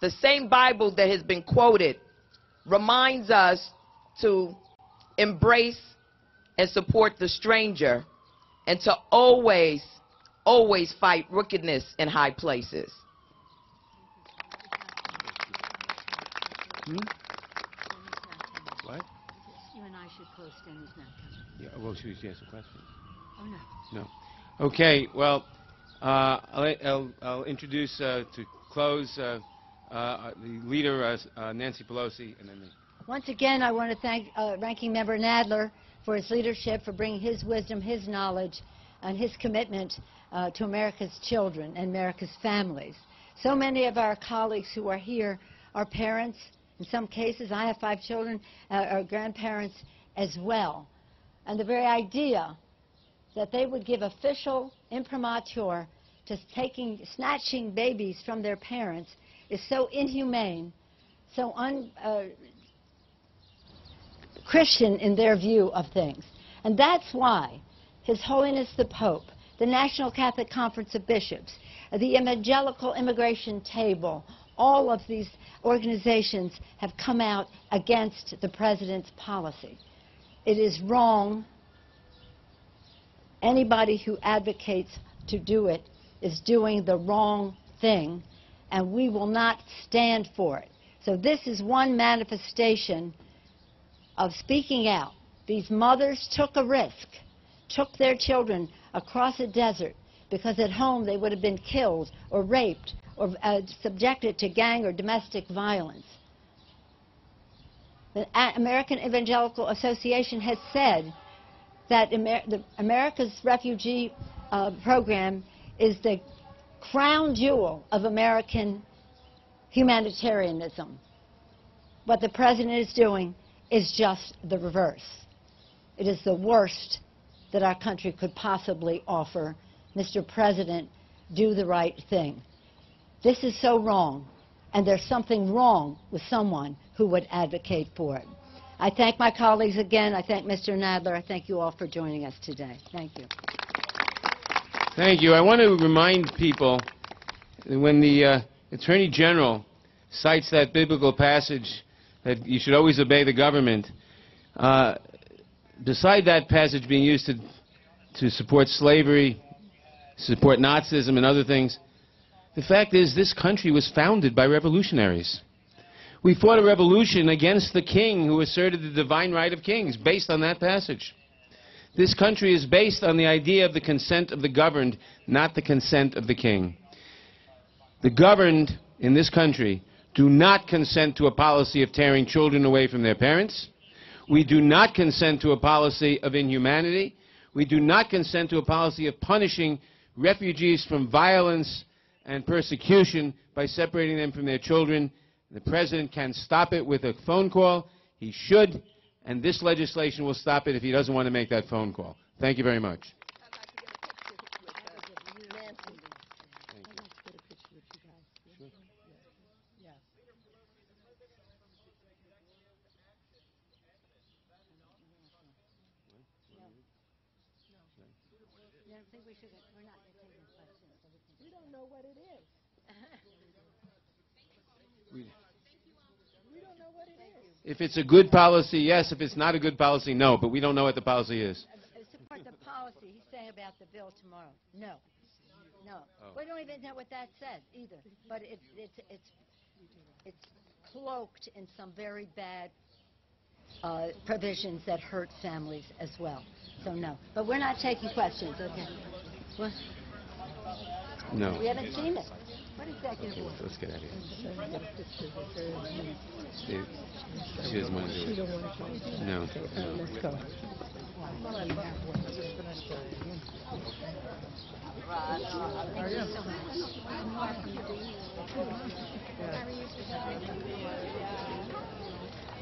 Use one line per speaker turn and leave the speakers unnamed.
The same Bible that has been quoted reminds us to embrace and support the stranger and to always fight wickedness in high places.
What?
You and I should post and he's not coming.
Yeah, well, she asked a question.
Oh, no.
No. Okay, well, I'll introduce to close the leader, Nancy Pelosi, and then me.
Once again, I want to thank Ranking Member Nadler for his leadership, for bringing his wisdom, his knowledge, and his commitment to America's children and America's families. So many of our colleagues who are here are parents. In some cases, I have 5 children, are grandparents as well. And the very idea that they would give official imprimatur to snatching babies from their parents is so inhumane, so Christian in their view of things. And that's why His Holiness the Pope, the National Catholic Conference of Bishops, the Evangelical Immigration Table, all of these organizations have come out against the President's policy. It is wrong. Anybody who advocates to do it is doing the wrong thing, and we will not stand for it. So this is one manifestation of speaking out. These mothers took a risk, took their children across a desert because at home they would have been killed or raped or subjected to gang or domestic violence. The American Evangelical Association has said that America's refugee program is the crown jewel of American humanitarianism. What the President is doing is just the reverse. It is the worst that our country could possibly offer. Mr. President, do the right thing. This is so wrong, and there's something wrong with someone who would advocate for it. I thank my colleagues again. I thank Mr. Nadler. I thank you all for joining us today. Thank you.
Thank you. I want to remind people that when the Attorney General cites that biblical passage that you should always obey the government, beside that passage being used to support slavery, support Nazism and other things, the fact is this country was founded by revolutionaries. We fought a revolution against the king who asserted the divine right of kings based on that passage. This country is based on the idea of the consent of the governed, not the consent of the king. The governed in this country do not consent to a policy of tearing children away from their parents. We do not consent to a policy of inhumanity. We do not consent to a policy of punishing refugees from violence and persecution by separating them from their children. The President can stop it with a phone call. He should, and this legislation will stop it if he doesn't want to make that phone call. Thank you very much.
We don't know what it is. We don't know what it is.
If it's a good policy, yes. If it's not a good policy, no. But we don't know what the policy is.
Support the policy. He's saying about the bill tomorrow. No. No.
Oh.
We don't even know what that says either. But it's cloaked in some very bad provisions that hurt families as well. So no. But we're not taking questions. Okay. What?
No.
We haven't seen it. What executive order?
Let's get out of here. Steve, she doesn't want to do it. No.
Let's go. How are you?